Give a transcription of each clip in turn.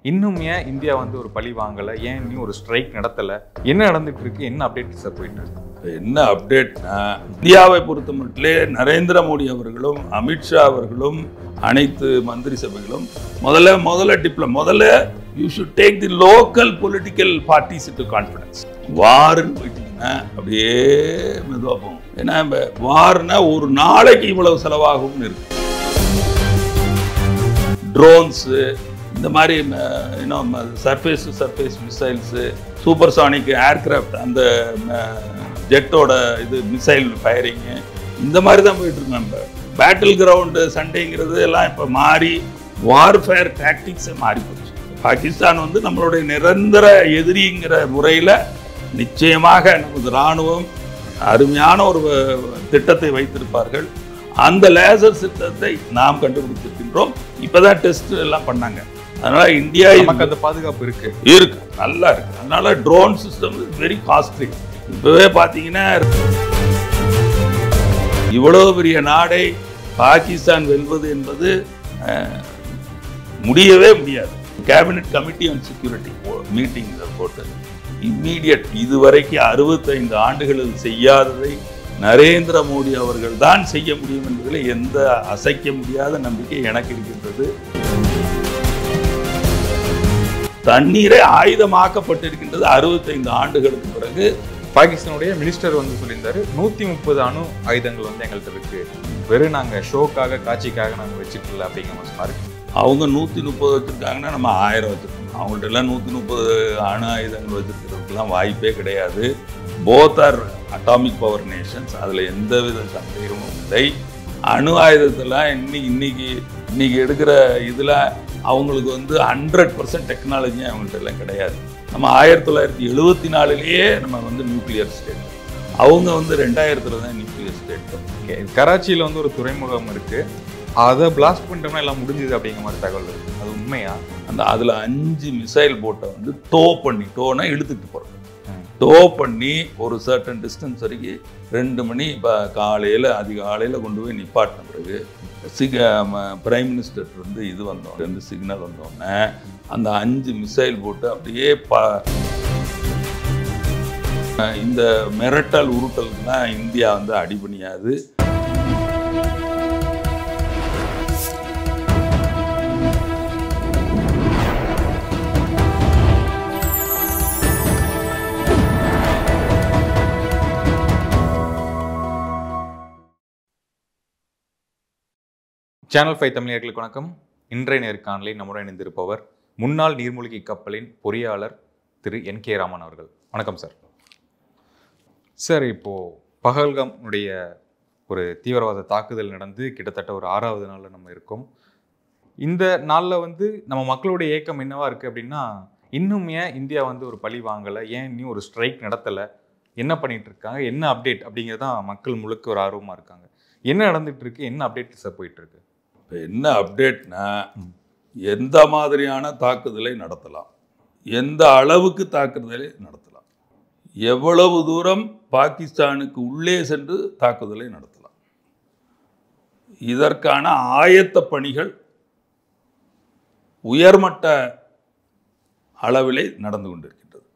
இன்னும் ஏன் இந்தியா வந்து ஒரு பழி வாங்கலை, ஏன் இன்னும் ஒரு ஸ்ட்ரைக் நடத்தலை, என்ன நடந்துட்டு இருக்கு, என்ன அப்டேட் சார் போயிட்டு இருக்கு? என்ன அப்டேட்னா, இந்தியாவை பொறுத்த மட்டும் நரேந்திர மோடி அவர்களும் அமித்ஷா அவர்களும் அனைத்து மந்திரி சபைகளும் முதல்ல you should take the local political parties into confidence. வார்னு போயிட்டீங்கன்னா அப்படியே மெதுவாக போகும். ஏன்னா வார்னா ஒரு நாளைக்கு இவ்வளவு செலவாகும்னு இருக்கு. ட்ரோன்ஸு, இந்த மாதிரி இன்னும் surface to surface missiles, supersonic aircraft, அந்த ஜெட்டோட இது மிசைல் ஃபயரிங்கு, இந்த மாதிரி தான் போயிட்டு இருக்கோம். நம்ம பேட்டில் கிரவுண்டு சண்டைங்கிறது எல்லாம் இப்போ மாறி வார்ஃபேர் டாக்டிக்ஸை மாறி போச்சு. பாகிஸ்தான் வந்து நம்மளுடைய நிரந்தர எதிரிங்கிற முறையில் நிச்சயமாக நமது இராணுவம் அருமையான ஒரு திட்டத்தை வைத்திருப்பார்கள். அந்த லேசர் திட்டத்தை நாம் கண்டுபிடிச்சிருக்கின்றோம். இப்போதான் டெஸ்ட் எல்லாம் பண்ணாங்க. அதனால இந்தியா நமக்கு அந்த பாதுகாப்பு இருக்கு, நல்லா இருக்கு. அதனால drone system is very costly. இப்பவே பார்த்தீங்கன்னா இவ்வளவு பெரிய நாடை பாகிஸ்தான் வெல்வது என்பது முடியவே முடியாது. Cabinet committee on security meeting போட்டு இம்மீடியட் இதுவரைக்கும் 65 ஆண்டுகளில் செய்யாததை நரேந்திர மோடி அவர்கள் தான் செய்ய முடியும் என்பதில் எந்த அசைக்க முடியாத நம்பிக்கை எனக்கு இருக்கின்றது. தண்ணீரை ஆயுதமாக்கப்பட்டிருக்கின்றது 65 ஆண்டுகளுக்கு பிறகு. பாகிஸ்தானுடைய மினிஸ்டர் வந்து சொல்லியிருந்தாரு, 130 அணு ஆயுதங்கள் வந்து எங்கள்கிட்ட இருக்கு, வெறும் நாங்கள் ஷோக்காக காட்சிக்காக நாங்கள் வச்சுட்டு இல்லை அப்படிங்கிற மாதிரி சொன்னாரு. அவங்க 130 வச்சுருக்காங்கன்னா நம்ம 1000 வச்சுருக்கோம். அவங்கள்ட்ட எல்லாம் 130 அணு ஆயுதங்கள் வச்சுருக்கிறதுக்கெல்லாம் வாய்ப்பே கிடையாது. Both are atomic power Nations, அதில் எந்தவித சந்தேகமும் இல்லை. அணு ஆயுதத்தெல்லாம் இன்னைக்கு எடுக்கிற இதில் அவங்களுக்கு வந்து 100% டெக்னாலஜி அவங்கள்ட்ட எல்லாம் கிடையாது. நம்ம 1974 நம்ம வந்து நியூக்ளியர் ஸ்டேட், அவங்க வந்து 2000 தான் நியூக்ளியர் ஸ்டேட். கராச்சியில் வந்து ஒரு துறைமுகம் இருக்கு, அதை பிளாஸ்ட் பண்ணிட்டோம்னா எல்லாம் முடிஞ்சுது அப்படிங்கிற மாதிரி தகவல் இருக்கு. அது உண்மையா? அதில் 5 மிசைல் போட்டை வந்து டோனா இழுத்துட்டு போகிறது, டோ பண்ணி ஒரு சர்டன் டிஸ்டன்ஸ் வரைக்கும் 2 மணி காலையில் அதிகாலையில் கொண்டு போய் நிப்பாட்டின பிறகு பிரைம் மினிஸ்டர் வந்து இது வந்தோடனே சிக்னல் வந்தோடனே அந்த 5 மிசைல் போட்டு அப்படியே இந்த மிரட்டல் உருட்டலுக்குலாம் இந்தியா வந்து அடிபணியாது. சேனல் 5 தமிழர்களுக்கு வணக்கம். இன்றைய நேர்காணலில் நம்முடன் இணைந்திருப்பவர் முன்னாள் நீர்மூழ்கி கப்பலின் பொறியாளர் திரு NK ராமன் அவர்கள். வணக்கம் சார். சார், இப்போது பஹல்காமுடைய ஒரு தீவிரவாத தாக்குதல் நடந்து கிட்டத்தட்ட ஒரு 6வது நாளில் நம்ம இருக்கோம். இந்த நாளில் வந்து நம்ம மக்களுடைய ஏக்கம் என்னவா இருக்குது அப்படின்னா, இன்னும் ஏன் இந்தியா வந்து ஒரு பழி வாங்கலை, ஏன் இன்னும் ஒரு ஸ்ட்ரைக் நடத்தலை, என்ன பண்ணிகிட்டு இருக்காங்க, என்ன அப்டேட் அப்படிங்கிறது தான் மக்கள் முழுக்க ஒரு ஆர்வமாக இருக்காங்க. என்ன நடந்துகிட்டு இருக்கு, என்ன அப்டேட் சார் போயிட்டுருக்கு? இப்போ என்ன அப்டேட்னா, எந்த மாதிரியான தாக்குதலை நடத்தலாம், எந்த அளவுக்கு தாக்குதலை நடத்தலாம், எவ்வளவு தூரம் பாகிஸ்தானுக்கு உள்ளே சென்று தாக்குதலை நடத்தலாம், இதற்கான ஆயத்த பணிகள் உயர்மட்ட அளவிலே நடந்து கொண்டிருக்கின்றது.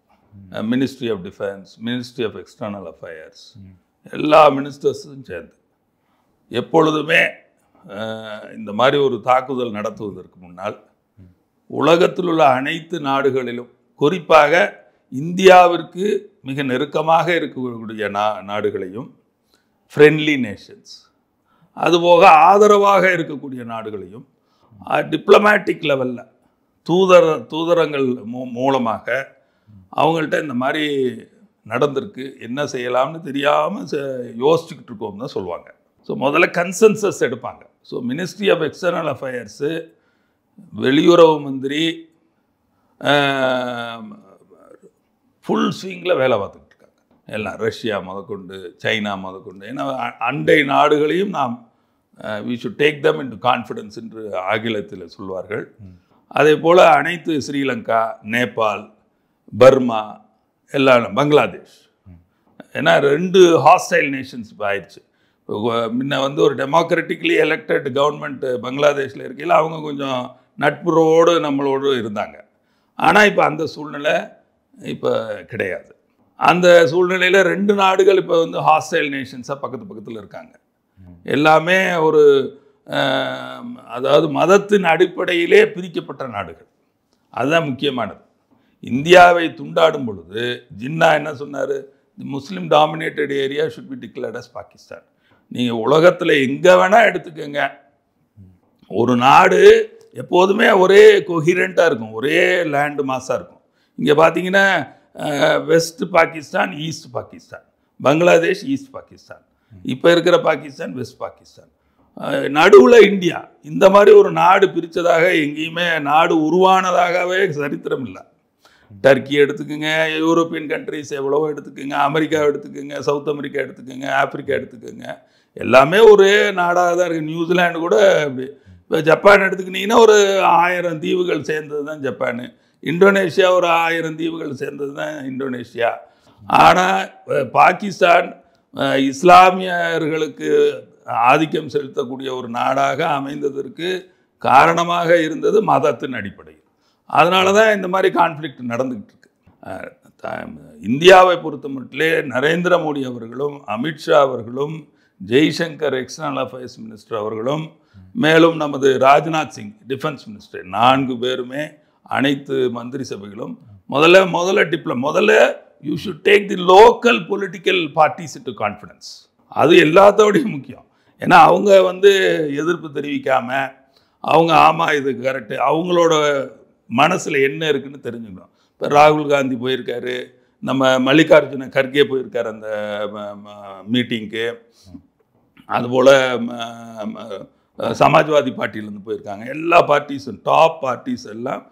Ministry of defence, ministry of external affairs, எல்லா மினிஸ்டர்ஸும் சேர்ந்து எப்பொழுதுமே இந்த மாதிரி ஒரு தாக்குதல் நடத்துவதற்கு முன்னால் உலகத்தில் உள்ள அனைத்து நாடுகளிலும், குறிப்பாக இந்தியாவிற்கு மிக நெருக்கமாக இருக்கக்கூடிய நாடுகளையும், ஃப்ரெண்ட்லி நேஷன்ஸ், அதுபோக ஆதரவாக இருக்கக்கூடிய நாடுகளையும் டிப்ளமேட்டிக் லெவலில் தூதரங்கள் மூலமாக அவங்கள்ட்ட இந்த மாதிரி நடந்திருக்கு, என்ன செய்யலாம்னு தெரியாமல் யோசிச்சுக்கிட்டு இருக்கோம்னு தான் சொல்லுவாங்க. ஸோ முதல்ல கன்சென்சஸ் எடுப்பாங்க. So ministry of external affairs, வெளியுறவு மந்திரி ஃபுல் ஸ்விங்கில் வேலை பார்த்துக்கிட்டு இருக்காங்க. எல்லாம் ரஷ்யா முதற்கொண்டு, சைனா முதற்கொண்டு. ஏன்னா அண்டை நாடுகளையும் நாம் we should take them into confidence என்று ஆங்கிலத்தில் சொல்வார்கள். அதே போல் அனைத்து ஸ்ரீலங்கா, நேபாள், பர்மா, எல்லாம், பங்களாதேஷ், ஏன்னா 2 ஹாஸ்டைல் நேஷன்ஸ் இப்போ ஆயிடுச்சு. முன்ன வந்து ஒரு டெமோக்ராட்டிக்லி எலெக்டட் கவர்மெண்ட் பங்களாதேஷில் இருக்கையில் அவங்க கொஞ்சம் நட்புறவோடு நம்மளோடு இருந்தாங்க. ஆனால் இப்போ அந்த சூழ்நிலை இப்போ கிடையாது. அந்த சூழ்நிலையில் 2 நாடுகள் இப்போ வந்து ஹாஸ்டைல் நேஷன்ஸாக பக்கத்தில் இருக்காங்க. எல்லாமே ஒரு அதாவது மதத்தின் அடிப்படையிலே பிரிக்கப்பட்ட நாடுகள். அதுதான் முக்கியமானது. இந்தியாவை துண்டாடும் பொழுது ஜின்னா என்ன சொன்னார்? The Muslim dominated area should be declared as Pakistan. நீங்கள் உலகத்தில் எங்கே வேணால் எடுத்துக்கோங்க, ஒரு நாடு எப்போதுமே ஒரே கொஹிரண்ட்டாக இருக்கும், ஒரே லேண்டு மாஸாக இருக்கும். இங்கே பார்த்தீங்கன்னா west Pakistan, east Pakistan, Bangladesh east Pakistan, இப்போ இருக்கிற பாகிஸ்தான் வெஸ்ட் பாகிஸ்தான், நடுவில் இந்தியா. இந்த மாதிரி ஒரு நாடு பிரித்ததாக எங்கேயுமே நாடு உருவானதாகவே சரித்திரம் இல்லை. டர்க்கி எடுத்துக்கோங்க, யூரோப்பியன் கண்ட்ரிஸ் எவ்வளவோ எடுத்துக்கோங்க, அமெரிக்கா எடுத்துக்கோங்க, சவுத் அமெரிக்கா எடுத்துக்கோங்க, ஆப்பிரிக்கா எடுத்துக்கோங்க, எல்லாமே ஒரே நாடாக தான் இருக்குது. நியூசிலாண்டு கூட அப்படி. இப்போ ஜப்பான் எடுத்துக்கிட்டிங்கன்னா ஒரு 1000 தீவுகள் சேர்ந்தது தான் ஜப்பானு. இந்தோனேஷியா ஒரு 1000 தீவுகள் சேர்ந்தது தான் இந்தோனேஷியா. ஆனால் பாகிஸ்தான் இஸ்லாமியர்களுக்கு ஆதிக்கம் செலுத்தக்கூடிய ஒரு நாடாக அமைந்ததற்கு காரணமாக இருந்தது மதத்தின் அடிப்படையில். அதனால தான் இந்த மாதிரி கான்ஃப்ளிக்ட் நடந்துக்கிட்டு இருக்கு. இந்தியாவை பொறுத்த மட்டும் நரேந்திர மோடி அவர்களும், அமித்ஷா அவர்களும், ஜெய்சங்கர் எக்ஸ்டர்னல் அஃபேர்ஸ் மினிஸ்டர் அவர்களும், மேலும் நமது ராஜ்நாத் சிங் டிஃபென்ஸ் மினிஸ்டர், 4 பேருமே அனைத்து மந்திரி சபைகளும் முதல்ல you should take the local political parties to confidence. அது எல்லாத்தோடையும் முக்கியம். ஏன்னா அவங்க வந்து எதிர்ப்பு தெரிவிக்காமல் அவங்க ஆமாம் இது கரெக்டு, அவங்களோட மனசில் என்ன இருக்குன்னு தெரிஞ்சுக்கணும். இப்போ ராகுல் காந்தி போயிருக்காரு, நம்ம மல்லிகார்ஜுன கர்கே போயிருக்காரு அந்த மீட்டிங்க்கு, அதுபோல் சமாஜ்வாதி பார்ட்டியிலேருந்து போயிருக்காங்க. எல்லா பார்ட்டிஸும் டாப் பார்ட்டிஸ் எல்லாம்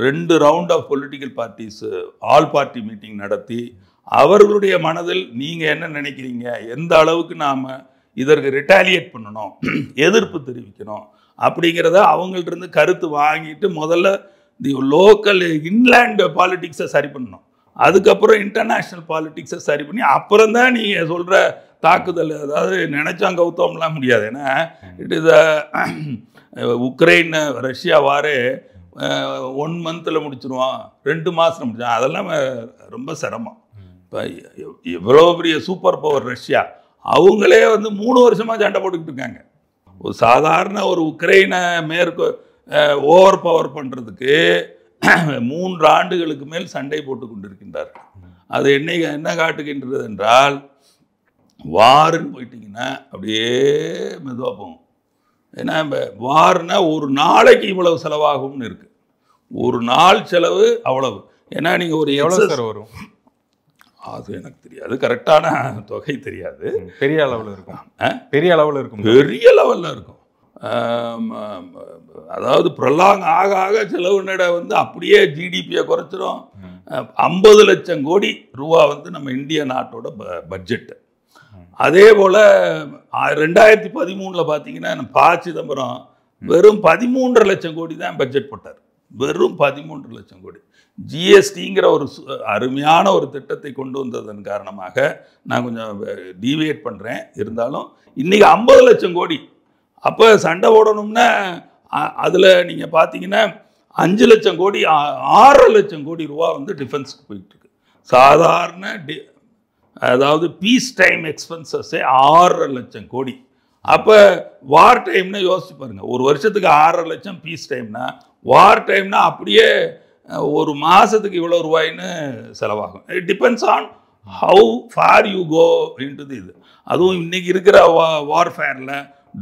2 round of political parties all party meeting நடத்தி அவர்களுடைய மனதில் நீங்கள் என்ன நினைக்கிறீங்க, எந்த அளவுக்கு நாம் இதற்கு ரிட்டாலியேட் பண்ணணும், எதிர்ப்பு தெரிவிக்கணும் அப்படிங்கிறத அவங்கள்ட்ட கருத்து வாங்கிட்டு முதல்ல தி லோக்கல் இன்லேண்ட் பாலிட்டிக்ஸை சரி பண்ணணும். அதுக்கப்புறம் இன்டர்நேஷ்னல் பாலிட்டிக்ஸை சரி பண்ணி அப்புறம் தான் நீங்கள் சொல்கிற தாக்குதல், அதாவது நினச்சாங்க கௌத்தம்லாம் முடியாது. ஏன்னா இட் இஸ் உக்ரைன் ரஷ்யா வாரே 1 மந்தில் முடிச்சிருவான், 2 மாதம் முடிச்சான், அதெல்லாம் ரொம்ப சிரமம். இப்போ எவ்வளோ பெரிய சூப்பர் பவர் ரஷ்யா, அவங்களே வந்து 3 வருஷமாக சண்டை போட்டுக்கிட்டு இருக்காங்க. ஒரு சாதாரண ஒரு உக்ரைனை ஓவர் பவர் பண்ணுறதுக்கு 3 ஆண்டுகளுக்கு மேல் சண்டை போட்டு கொண்டிருக்கின்றார்கள். அது என்ன காட்டுகின்றது என்றால், வாருன்னு போயிட்டீங்கன்னா அப்படியே மெதுவாக போகும். ஏன்னா வார்னா ஒரு நாளைக்கு இவ்வளவு செலவாகும்னு இருக்கு, ஒரு நாள் செலவு அவ்வளவு. ஏன்னா நீங்கள் ஒரு எவ்வளோ வரும் அது எனக்கு தெரியாது, கரெக்டான தொகை தெரியாது. பெரிய அளவில் இருக்கும், பெரிய அளவில் இருக்கும், பெரிய லெவலில் இருக்கும். அதாவது ப்ரொலாங் ஆக ஆக செலவு நட வந்து அப்படியே ஜிடிபியை குறைச்சிரும். 50 லட்சம் கோடி ரூபா வந்து நம்ம இந்திய நாட்டோட பட்ஜெட்டு. அதே போல் 2013 பார்த்தீங்கன்னா ப. சிதம்பரம் வெறும் 13.5 லட்சம் கோடி தான் பட்ஜெட் போட்டார், வெறும் 13.5 லட்சம் கோடி. ஜிஎஸ்டிங்கிற ஒரு அருமையான ஒரு திட்டத்தை கொண்டு வந்ததன் காரணமாக நான் கொஞ்சம் டீவியேட் பண்ணுறேன், இருந்தாலும் இன்றைக்கி 50 லட்சம் கோடி. அப்போ சண்டை ஓடணும்னா அதில் நீங்கள் பார்த்தீங்கன்னா 5 லட்சம் கோடி 6 லட்சம் கோடி ரூபா வந்து டிஃபென்ஸுக்கு போயிட்டுருக்கு. சாதாரண அதாவது பீஸ் டைம் எக்ஸ்பென்சஸே 6 லட்சம் கோடி. அப்போ வார் டைம்னா யோசிச்சு பாருங்கள், ஒரு வருஷத்துக்கு 6 லட்சம் பீஸ் டைம்னா, வார் டைம்னா அப்படியே ஒரு மாதத்துக்கு இவ்வளோ ரூபாயின்னு செலவாகும். It depends on how far you go into இது. அதுவும் இன்றைக்கி இருக்கிற வார்ஃபேரில்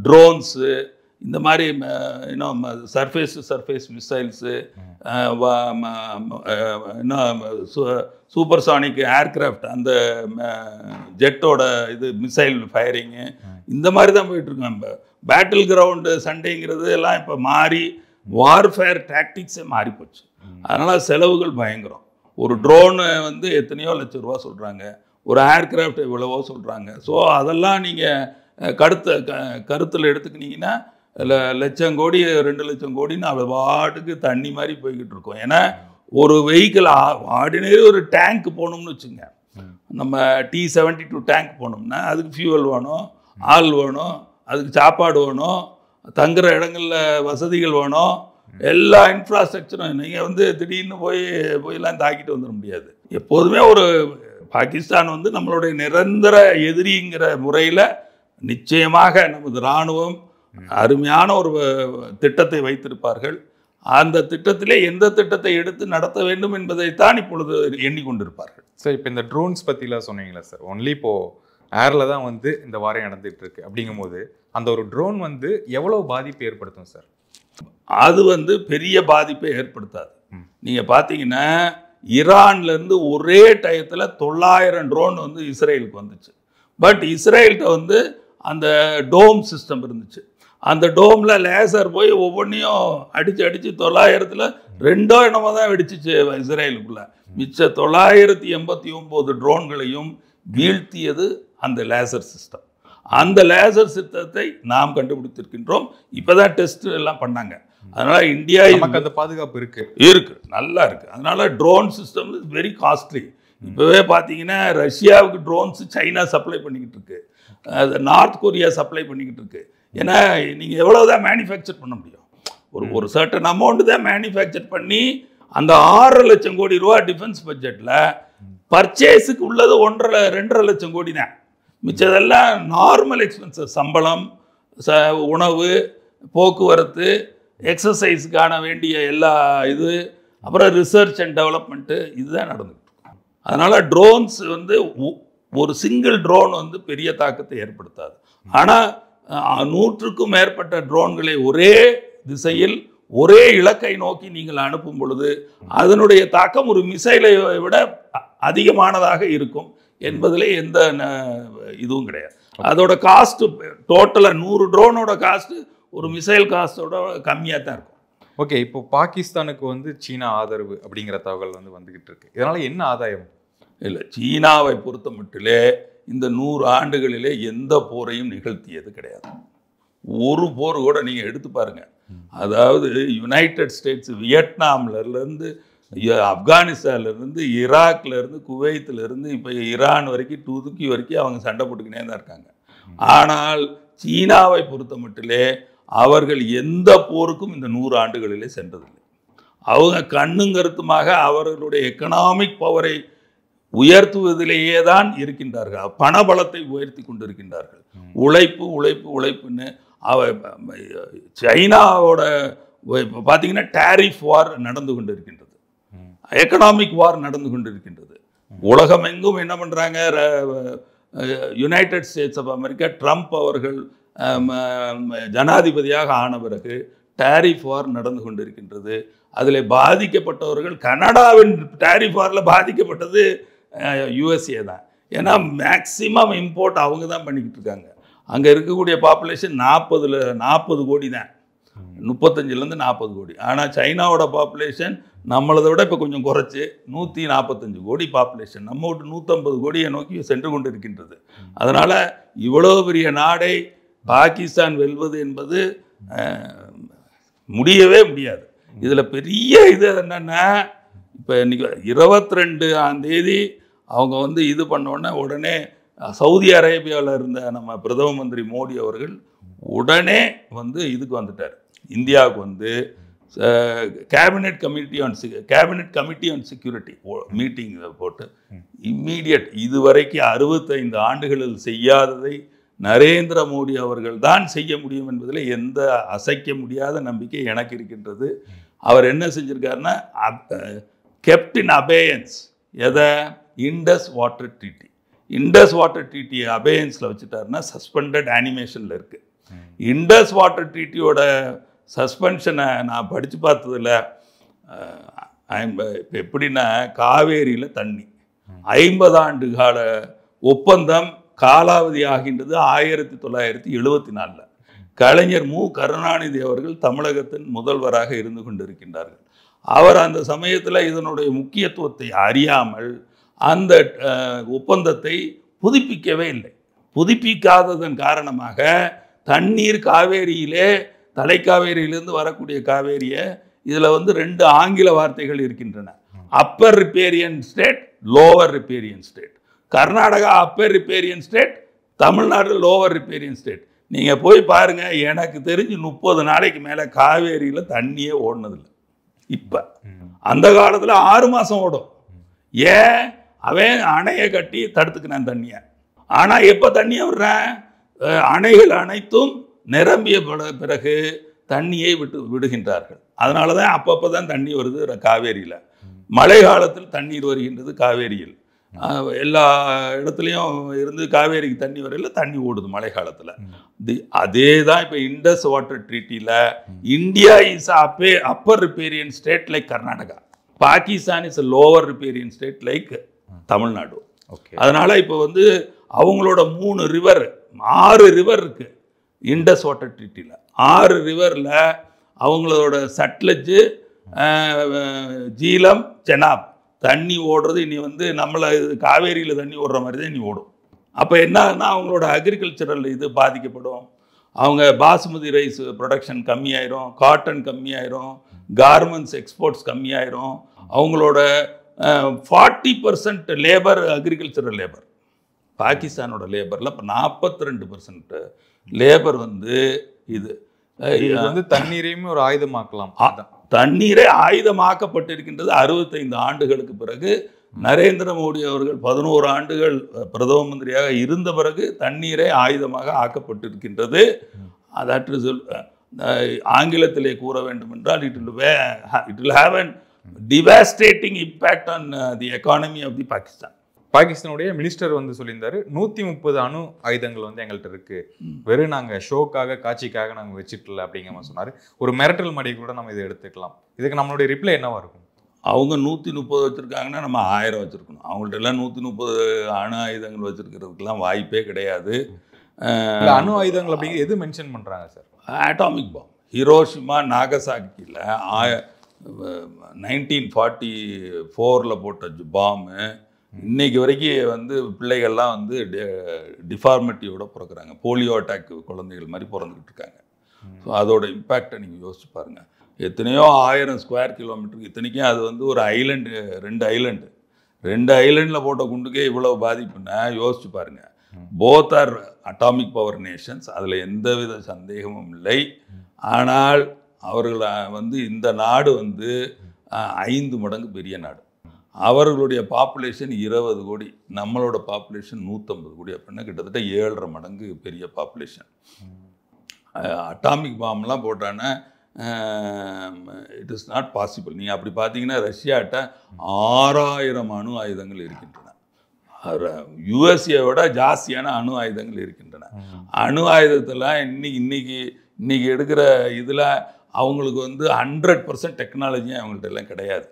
ட்ரோன்ஸு, இந்த மாதிரி இன்னும் சர்ஃபேஸ் மிசைல்ஸு, இன்னும் சூப்பர்சானிக் ஏர்க்ராஃப்ட், அந்த ஜெட்டோட இது மிசைல் ஃபயரிங்கு, இந்த மாதிரி தான் போயிட்டுருக்கோம். பேட்டில் கிரவுண்டு சண்டைங்கிறது எல்லாம் இப்போ மாறி வார்ஃபேர் டாக்டிக்ஸே மாறி போச்சு. அதனால் செலவுகள் பயங்கரம். ஒரு ட்ரோனு வந்து எத்தனையோ லட்சம் ரூபா சொல்கிறாங்க, ஒரு ஏர்க்ராஃப்ட் எவ்வளவோ சொல்கிறாங்க. ஸோ அதெல்லாம் நீங்கள் கருத்தில் எடுத்துக்கினீங்கன்னா லட்சம் கோடி 2 லட்சம் கோடின்னு அது பாட்டுக்கு தண்ணி மாதிரி போய்கிட்டு இருக்கோம். ஏன்னா ஒரு வெஹிக்கிள் ஆர்டினரி ஒரு டேங்க் போகணும்னு வச்சுங்க, நம்ம T-72 டேங்க் போனோம்னா அதுக்கு ஃபியூவல் வேணும், ஆள் வேணும், அதுக்கு சாப்பாடு வேணும், தங்குற இடங்களில் வசதிகள் வேணும், எல்லா இன்ஃப்ராஸ்ட்ரக்சரும் நீங்கள் வந்து திடீர்னு போயெல்லாம் தாக்கிட்டு வந்துட முடியாது. எப்போதுமே ஒரு பாகிஸ்தான் வந்து நம்மளுடைய நிரந்தர எதிரிங்கிற முறையில் நிச்சயமாக நமது இராணுவம் அருமையான ஒரு திட்டத்தை வைத்திருப்பார்கள். அந்த திட்டத்திலே எந்த திட்டத்தை எடுத்து நடத்த வேண்டும் என்பதைத்தான் இப்பொழுது எண்ணிக்கொண்டிருப்பார்கள். சார், இப்போ இந்த ட்ரோன்ஸ் பற்றிலாம் சொன்னீங்களா சார்? ஒன்லி இப்போது ஏரில் தான் வந்து இந்த வாரம் நடந்துகிட்டு இருக்கு. அப்படிங்கும்போது அந்த ஒரு ட்ரோன் வந்து எவ்வளோ பாதிப்பு ஏற்படுத்தும் சார்? அது வந்து பெரிய பாதிப்பை ஏற்படுத்தாது. நீங்கள் பார்த்தீங்கன்னா ஈரான்லேருந்து ஒரே டயத்தில் 900 ட்ரோன் வந்து இஸ்ரேலுக்கு வந்துச்சு. பட் இஸ்ரேல்கிட்ட வந்து அந்த டோம் சிஸ்டம் இருந்துச்சு. அந்த டோமில் லேசர் போய் ஒவ்வொன்றையும் அடித்து 900ல் 2 இடமா தான் வெடிச்சிச்சு இஸ்ரேலுக்குள்ள. மிச்ச 989 ட்ரோன்களையும் வீழ்த்தியது அந்த லேசர் சிஸ்டம். அந்த லேசர் சிஸ்டத்தை நாம் கண்டுபிடித்திருக்கின்றோம். இப்போதான் டெஸ்ட் எல்லாம் பண்ணாங்க. அதனால இந்தியா நமக்கு அந்த பாதுகாப்பு இருக்கு, நல்லா இருக்கு. அதனால drone system is very costly. இப்போவே பார்த்தீங்கன்னா ரஷ்யாவுக்கு ட்ரோன்ஸ் சைனா சப்ளை பண்ணிக்கிட்டு இருக்கு, நார்த் கொரியா சப்ளை பண்ணிக்கிட்டு இருக்கு. ஏன்னா நீங்கள் எவ்வளோதான் மேனுஃபேக்சர் பண்ண முடியும்? ஒரு சர்டன் அமௌண்ட் தான் மேனுஃபேக்சர் பண்ணி அந்த 6 லட்சம் கோடி ரூபா டிஃபென்ஸ் பட்ஜெட்டில் பர்ச்சேஸுக்கு உள்ளது 1.5-2.5 லட்சம் கோடி தான். மிச்சதெல்லாம் நார்மல் எக்ஸ்பென்சஸ், சம்பளம், உணவு, போக்குவரத்து, எக்ஸசைஸுக்கான வேண்டிய எல்லா இது, அப்புறம் ரிசர்ச் அண்ட் டெவலப்மெண்ட்டு, இதுதான் நடந்துகிட்டு இருக்கும். அதனால் ட்ரோன்ஸ் வந்து ஒரு சிங்கிள் ட்ரோன் வந்து பெரிய தாக்கத்தை ஏற்படுத்தாது. ஆனால் 100க்கும் மேற்பட்ட ட்ரோன்களை ஒரே திசையில் ஒரே இலக்கை நோக்கி நீங்கள் அனுப்பும் பொழுது அதனுடைய தாக்கம் ஒரு மிசைலை விட அதிகமானதாக இருக்கும் என்பதில் எந்த இதுவும் கிடையாது. அதோட காஸ்ட் டோட்டலாக 100 ட்ரோனோட காஸ்ட் ஒரு மிசைல் காஸ்டோட கம்மியாக தான் இருக்கும். ஓகே, இப்போ பாகிஸ்தானுக்கு வந்து சீனா ஆதரவு அப்படிங்கிற தகவல் வந்து வந்துகிட்டு இருக்கு. இதனால என்ன ஆதாயம்? இல்லை, சீனாவை பொறுத்த மட்டிலே இந்த 100 ஆண்டுகளிலே எந்த போரையும் நிகழ்த்தியது கிடையாது. ஒரு போர் கூட நீங்கள் எடுத்து பாருங்க. அதாவது யுனைடெட் ஸ்டேட்ஸ் வியட்நாம்லேருந்து ஆப்கானிஸ்தான்லேருந்து ஈராக்லேருந்து குவைத்திலேருந்து இப்போ ஈரான் வரைக்கும் துருக்கி வரைக்கும் அவங்க சண்டை போட்டுக்கினே தான் இருக்காங்க. ஆனால் சீனாவை பொறுத்த மட்டிலே அவர்கள் எந்த போருக்கும் இந்த 100 ஆண்டுகளிலே சென்றதில்லை. அவங்க கண்ணும் கருத்துமாக அவர்களுடைய எக்கனாமிக் பவரை உயர்த்துவதிலேயே தான் இருக்கின்றார்கள். பணபலத்தை உயர்த்தி கொண்டிருக்கின்றார்கள். உழைப்பு உழைப்பு உழைப்புன்னு சைனாவோட பார்த்தீங்கன்னா டேரிஃப் வார் நடந்து கொண்டு இருக்கின்றது, எக்கனாமிக் வார் நடந்து கொண்டு இருக்கின்றது. உலகம் எங்கும் என்ன பண்ணுறாங்க? United States of America Trump அவர்கள் ஜனாதிபதியாக ஆன பிறகு டேரிஃப் வார் நடந்து கொண்டிருக்கின்றது. அதில் பாதிக்கப்பட்டவர்கள் கனடாவின் டேரிஃப் வாரில் பாதிக்கப்பட்டது யுஎஸ்ஏ தான். ஏன்னா மேக்சிமம் இம்போர்ட் அவங்க தான் பண்ணிக்கிட்டு இருக்காங்க. அங்கே இருக்கக்கூடிய பாப்புலேஷன் 40 கோடி தான், 35லேருந்து 40 கோடி. ஆனால் சைனாவோட பாப்புலேஷன் நம்மளதை விட இப்போ கொஞ்சம் குறைச்சி 145 கோடி பாப்புலேஷன். நம்ம விட்டு 150 கோடியை நோக்கி சென்று கொண்டு இருக்கின்றது. அதனால் இவ்வளோ பெரிய நாடை பாகிஸ்தான் வெல்வது என்பது முடியவே முடியாது. இதில் பெரிய இது என்னென்னா, இப்போ இன்றைக்கி 22ஆம் தேதி அவங்க வந்து இது பண்ணோன்னே உடனே சவுதி அரேபியாவில் இருந்த நம்ம பிரதம மந்திரி மோடி அவர்கள் உடனே வந்து இதுக்கு வந்துட்டார், இந்தியாவுக்கு வந்து cabinet committee on security meeting போட்டு இம்மீடியட் இதுவரைக்கும் 65 ஆண்டுகளில் செய்யாததை நரேந்திர மோடி அவர்கள் தான் செய்ய முடியும் என்பதில் எந்த அசைக்க முடியாத நம்பிக்கை எனக்கு இருக்கின்றது. அவர் என்ன செஞ்சிருக்காருன்னா கெப்ட் இன் அபேயன்ஸ் எதை? Indus water treaty. Indus water treaty அபேயன்ஸில் வச்சுட்டாருன்னா சஸ்பெண்டட் அனிமேஷனில் இருக்குது. இண்டஸ் வாட்டர் ட்ரீட்டியோட சஸ்பென்ஷனை நான் படித்து பார்த்ததில் இப்போ எப்படின்னா காவேரியில் தண்ணி 50 ஆண்டு கால ஒப்பந்தம் காலாவதி ஆகின்றது 1974. கலைஞர் மு கருணாநிதி அவர்கள் தமிழகத்தின் முதல்வராக இருந்து கொண்டிருக்கின்றார்கள். அவர் அந்த சமயத்தில் இதனுடைய முக்கியத்துவத்தை அறியாமல் அந்த ஒப்பந்தத்தை புதுப்பிக்கவே இல்லை. புதுப்பிக்காததன் காரணமாக தண்ணீர் காவேரியிலே தலைக்காவேரியிலிருந்து வரக்கூடிய காவேரியை இதில் வந்து 2 ஆங்கில வார்த்தைகள் இருக்கின்றன. Upper riparian state, lower riparian state. Karnataka upper riparian state, Tamil Nadu lower riparian state. நீங்கள் போய் பாருங்கள், எனக்கு தெரிஞ்சு 30 நாளைக்கு மேலே காவேரியில் தண்ணியே ஓடினதில்லை. இப்போ அந்த காலத்தில் 6 மாதம் ஓடும். ஏன்? அவன் அணையை கட்டி தடுத்துக்கினான் தண்ணியை. ஆனால் எப்போ தண்ணியை விடுறேன்? அணைகள் அனைத்தும் நிரம்பிய பிறகு தண்ணியை விடுகின்றார்கள். அதனால தான் அப்பப்போ தான் தண்ணி வருது காவேரியில். மழை காலத்தில் தண்ணீர் வருகின்றது காவேரியில். எல்லா இடத்துலையும் இருந்து காவேரிக்கு தண்ணி வரையில் தண்ணி ஓடுது மழை காலத்தில். அதே தான் இப்போ இண்டஸ் வாட்டர் ட்ரீட்டியில் India is upper riparian state like Karnataka, Pakistan is lower riparian state like Tamil Nadu. அதனால இப்போ வந்து அவங்களோட 3 ரிவர் 6 ரிவர் இருக்கு இண்டஸ் வாட்டர் ட்ரீட்டியில். 6 ரிவரில் அவங்களோட சட்லஜ், ஜீலம், செனாப் தண்ணி ஓடுறது இனி வந்து நம்மளை காவேரியில் தண்ணி ஓடுற மாதிரி தான் இனி ஓடும். அப்போ என்னன்னா அவங்களோட அக்ரிகல்ச்சரல் இது பாதிக்கப்படும். அவங்க பாசுமதி ரைஸ் ப்ரொடக்ஷன் கம்மியாயிரும், காட்டன் கம்மியாயிரும், கார்மெண்ட்ஸ் எக்ஸ்போர்ட்ஸ் கம்மியாயிரும். அவங்களோட 40% லேபர் அக்ரிகல்ச்சரல் லேபர். பாகிஸ்தானோட லேபரில் இப்போ 42% லேபர் வந்து இது வந்து தண்ணீரையுமே ஒரு ஆயுதமாக்கலாம். தண்ணீரை ஆயுதமாக்கப்பட்டிருக்கின்றது 65 ஆண்டுகளுக்கு பிறகு. நரேந்திர மோடி அவர்கள் 11 ஆண்டுகள் பிரதம மந்திரியாக இருந்த பிறகு தண்ணீரை ஆயுதமாக ஆக்கப்பட்டிருக்கின்றது. தட் இஸ் ஆங்கிலத்திலே கூற வேண்டும் என்றால் it will have a devastating impact on the economy of the Pakistan. பாகிஸ்தானுடைய மினிஸ்டர் வந்து சொல்லியிருந்தாரு 130 அணு ஆயுதங்கள் வந்து எங்கள்கிட்ட இருக்கு, வெறும் நாங்கள் ஷோக்காக காட்சிக்காக நாங்கள் வச்சுக்கல அப்படிங்கிற மாதிரி சொன்னார். ஒரு மிரட்டல் மடி கூட நம்ம இதை எடுத்துக்கலாம். இதுக்கு நம்மளுடைய ரிப்ளை என்னவா இருக்கும்? அவங்க 130 வச்சுருக்காங்கன்னா நம்ம 1000 வச்சுருக்கணும். அவங்கள்ட்ட எல்லாம் 130 அணு ஆயுதங்கள் வச்சுருக்கிறதுக்கெல்லாம் வாய்ப்பே கிடையாது. அணு ஆயுதங்கள் அப்படிங்கிற எது மென்ஷன் பண்ணுறாங்க சார்? Atomic bomb. ஹிரோஷிமா நாகசாக்கியில் 1944 போட்ட பாம்பு இன்னைக்கு வரைக்கும் வந்து பிள்ளைகள்லாம் வந்து டிஃபார்மிட்டியோட பிறக்கிறாங்க. போலியோ அட்டாக் குழந்தைகள் மாதிரி பிறந்துக்கிட்டு இருக்காங்க. ஸோ அதோட இம்பேக்டை நீங்கள் யோசிச்சு பாருங்கள். எத்தனையோ 1000 ஸ்கொயர் கிலோமீட்டருக்கு, இத்தனைக்கும் அது வந்து ஒரு ஐலண்டு, 2 ஐலண்டில் போட்ட குண்டுக்கே இவ்வளவு பாதிப்புன்னா யோசிச்சு பாருங்கள். Both are atomic power Nations, அதில் எந்தவித சந்தேகமும் இல்லை. ஆனால் அவர்கள் வந்து இந்த நாடு வந்து 5 மடங்கு பெரிய நாடு. அவர்களுடைய பாப்புலேஷன் 20 கோடி, நம்மளோட பாப்புலேஷன் 150 கோடி. அப்படின்னா கிட்டத்தட்ட 7.5 மடங்கு பெரிய பாப்புலேஷன். அட்டாமிக் பாம்லாம் போட்டான்னா இட் இஸ் நாட் பாசிபிள். நீங்கள் அப்படி பார்த்தீங்கன்னா ரஷ்யாட்ட 6000 அணு ஆயுதங்கள் இருக்கின்றன. யுஎஸ்ஏவோட ஜாஸ்தியான அணு ஆயுதங்கள் இருக்கின்றன. அணு ஆயுதத்தெல்லாம் இன்னைக்கு எடுக்கிற இதில் அவங்களுக்கு வந்து 100% டெக்னாலஜியும் அவங்கள்ட்ட எல்லாம் கிடையாது.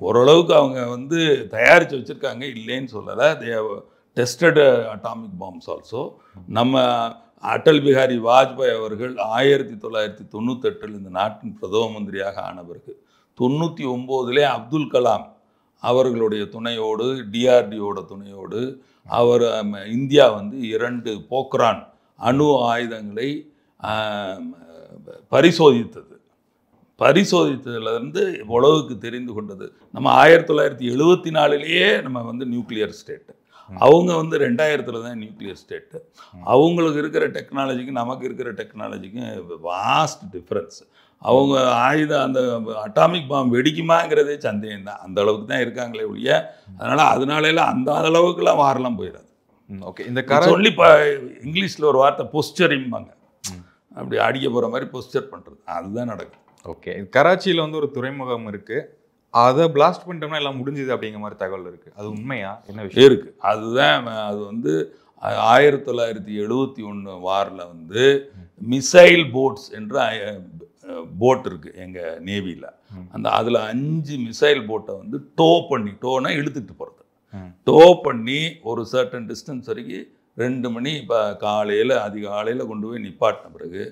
ஓரளவுக்கு அவங்க வந்து தயாரித்து வச்சுருக்காங்க, இல்லைன்னு சொல்லலை. தே டெஸ்டட் அட்டாமிக் பாம்ஸ் ஆல்சோ. நம்ம அடல் பிஹாரி வாஜ்பாய் அவர்கள் 1998 இந்த நாட்டின் பிரதம மந்திரியாக ஆன பிறகு 99 அப்துல் கலாம் அவர்களுடைய துணையோடு, டிஆர்டிஓட துணையோடு அவர் இந்தியா வந்து 2 போக்ரான் அணு ஆயுதங்களை பரிசோதித்ததுலேருந்து உலகுக்கு தெரிந்து கொண்டது. நம்ம 1974 நம்ம வந்து நியூக்ளியர் ஸ்டேட்டு, அவங்க வந்து 2000 தான் நியூக்ளியர் ஸ்டேட்டு. அவங்களுக்கு இருக்கிற டெக்னாலஜிக்கும் நமக்கு இருக்கிற டெக்னாலஜிக்கும் வாஸ்ட் டிஃப்ரென்ஸ். அவங்க அந்த அட்டாமிக் பாம் வெடிக்குமாங்கிறதே சந்தேகம் தான். அந்த அளவுக்கு தான் இருக்காங்களே ஒழிய, அதனால அந்த அளவுக்குலாம் வாரெல்லாம் போயிடாது. ஓகே, இந்த சொல்லி இப்போ இங்கிலீஷில் ஒரு வார்த்தை பொஸ்டரிம்பாங்க, அப்படி அடிக்க போகிற மாதிரி பொஸ்டர் பண்ணுறது, அதுதான் நடக்குது. ஓகே, கராச்சியில் வந்து ஒரு துறைமுகம் இருக்குது, அதை பிளாஸ்ட் பண்ணிட்டோம்னா எல்லாம் முடிஞ்சுது அப்படிங்கிற மாதிரி தகவல் இருக்குது. அது உண்மையா? என்ன விஷயம் இருக்குது? அதுதான் அது வந்து 1971 வாரில் வந்து மிசைல் போட்ஸ் என்ற போட் இருக்குது எங்கள் நேவியில். அதில் 5 மிசைல் போட்டை வந்து டோனா இழுத்துட்டு போகிறது, டோ பண்ணி ஒரு சர்டன் டிஸ்டன்ஸ் வரைக்கும் 2 மணி இப்போ அதிகாலையில் கொண்டு போய் நிப்பாட்டின பிறகு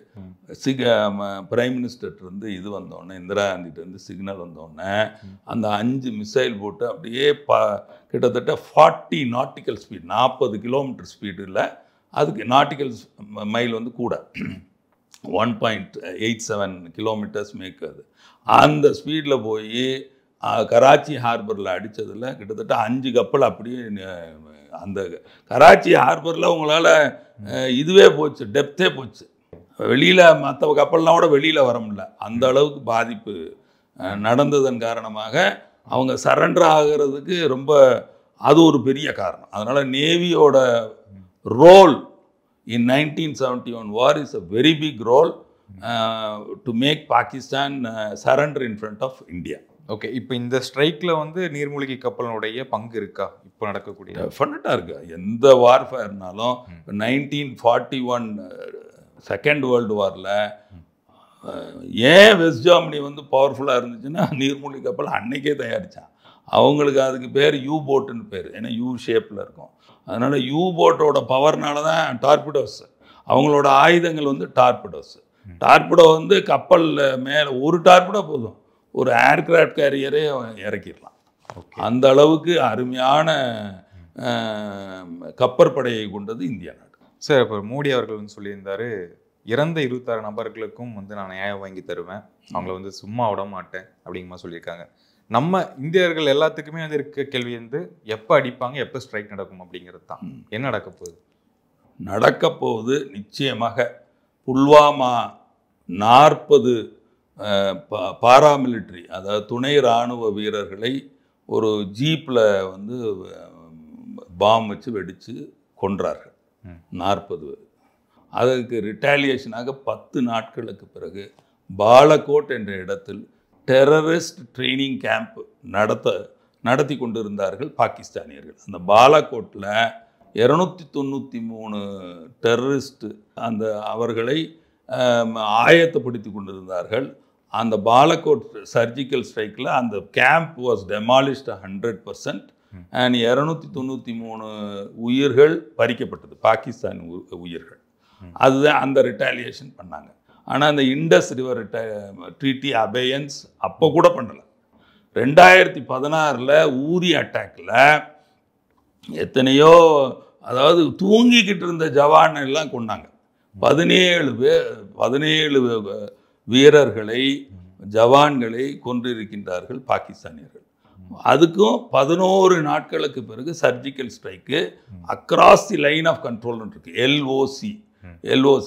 பிரைம் மினிஸ்டர்கிட்டருந்து இது வந்தோடனே, இந்திரா காந்திகிட்டேருந்து சிக்னல் வந்தோடனே அந்த 5 மிசைல் போட்டு அப்படியே கிட்டத்தட்ட 40 நாட்டிக்கல் ஸ்பீட், 40 கிலோமீட்டர் ஸ்பீடில், அதுக்கு நாட்டிக்கல் மைல் வந்து கூட 1.87 கிலோமீட்டர்ஸ் மேக். அது அந்த ஸ்பீடில் போய் கராச்சி ஹார்பரில் அடித்ததில் கிட்டத்தட்ட 5 கப்பல் அப்படியே அந்த கராச்சி ஹார்பரில் உங்களால் இதுவே போச்சு, டெப்த்தே போச்சு. வெளியில் மற்ற கப்பல்லாம் கூட வெளியில் வர முடியல. அந்த அளவுக்கு பாதிப்பு நடந்ததன் காரணமாக அவங்க சரண்டர் ஆகிறதுக்கு ரொம்ப அது ஒரு பெரிய காரணம். அதனால் நேவியோட role in 1971 war is a very big role to make Pakistan surrender in front of India. Okay, இப்போ இந்த ஸ்ட்ரைக்கில் வந்து நீர்மூழ்கி கப்பலினுடைய பங்கு இருக்கா இப்போ நடக்கக்கூடிய? டெஃபினட்டாக இருக்கு. எந்த வார்ஃபேர்னாலும் 1941 செகண்ட் வேர்ல்டு வாரில் ஏன் வெஸ்ட் ஜெர்மனி வந்து பவர்ஃபுல்லாக இருந்துச்சுன்னா நீர்மூழ்கி கப்பல் அன்னைக்கே தயாரித்தான். அவங்களுக்கு அதுக்கு பேர் யூ போட்டுன்னு பேர், ஏன்னா யூ ஷேப்பில் இருக்கும். அதனால் யூ போட்டோட பவர்னால தான் டார்பிடோஸ், அவங்களோட ஆயுதங்கள் வந்து டார்பிடோஸ். டார்பிடோ வந்து கப்பலில் மேலே ஒரு டார்பிடோ போதும், ஒரு ஏர்கிராஃப்ட் கேரியரே இறக்கிடலாம். அந்த அளவுக்கு அருமையான கப்பற்படையை கொண்டது இந்தியா நாடு. சார், இப்போ மோடி அவர்கள் வந்து சொல்லியிருந்தாரு, இறந்த 26 நபர்களுக்கும் வந்து நான் நியாயம் வாங்கி தருவேன், அவங்கள வந்து சும்மா விட மாட்டேன் அப்படிங்கிற மாதிரி சொல்லியிருக்காங்க. நம்ம இந்தியர்கள் எல்லாத்துக்குமே வந்து இருக்க கேள்வி வந்து எப்போ அடிப்பாங்க, எப்போ ஸ்ட்ரைக் நடக்கும் அப்படிங்கிறது தான். என்ன நடக்க போகுது? நடக்க போகுது நிச்சயமாக. புல்வாமா 40 பாராமிலிட்ரி, அதாவது துணை இராணுவ வீரர்களை ஒரு ஜீப்பில் வந்து பாம் வச்சு வெடித்து கொன்றார்கள் 40 பேர். அதற்கு ரிட்டாலியேஷனாக 10 நாட்களுக்கு பிறகு பாலகோட் என்ற இடத்தில் டெரரிஸ்ட் ட்ரைனிங் கேம்ப் நடத்தி கொண்டிருந்தார்கள் பாகிஸ்தானியர்கள். அந்த பாலகோட்டில் 293 டெரரிஸ்ட் அவர்களை ஆயத்தப்படுத்தி கொண்டிருந்தார்கள். அந்த பாலகோட் சர்ஜிக்கல் ஸ்ட்ரைக்கில் அந்த கேம்ப் வாஸ் டெமாலிஷ்ட் 100% அண்ட் 293 உயிர்கள் பறிக்கப்பட்டது, பாகிஸ்தான் உயிர்கள். அதுதான் அந்த ரிட்டாலியேஷன் பண்ணாங்க. ஆனால் அந்த இண்டஸ் ரிவர் ட்ரீட்டி அபேயன்ஸ் அப்போ கூட பண்ணலை. 2016 ஊரி அட்டாக்கில் எத்தனையோ, அதாவது தூங்கிக்கிட்டு இருந்த ஜவான் எல்லாம் கொண்டாங்க. 17 வீரர்களை, ஜவான்களை கொன்றிருக்கின்றார்கள் பாகிஸ்தானியர்கள். அதுக்கும் 11 நாட்களுக்கு பிறகு surgical strike across the line of கண்ட்ரோல்னு இருக்குது, எல்ஓசி.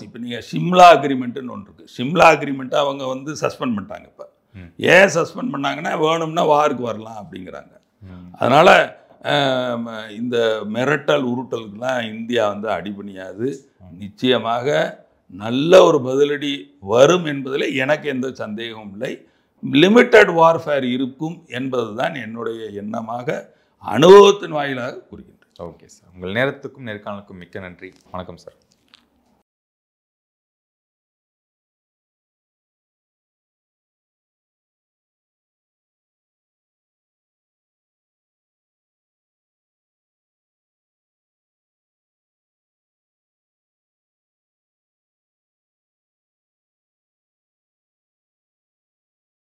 இப்போ நீங்கள் ஷிம்லா அக்ரிமெண்ட்டுன்னு ஒன்று இருக்குது. ஷிம்லா அக்ரிமெண்ட்டை அவங்க வந்து சஸ்பெண்ட் பண்ணிட்டாங்க. இப்போ ஏன் சஸ்பெண்ட் பண்ணாங்கன்னா, வேணும்னா வாருக்கு வரலாம் அப்படிங்கிறாங்க. அதனால் இந்த மிரட்டல் உருட்டலுக்கெல்லாம் இந்தியா வந்து அடிபணியாது. நிச்சயமாக நல்ல ஒரு பதிலடி வரும் என்பதில் எனக்கு எந்த சந்தேகமும் இல்லை. லிமிட்டட் வார்ஃபேர் இருக்கும் என்பது தான் என்னுடைய எண்ணமாக அனுபவத்தின் வாயிலாக கூறுகின்றேன். ஓகே சார், உங்கள் நேரத்துக்கும் நேர்காணலுக்கும் மிக்க நன்றி. வணக்கம் சார்.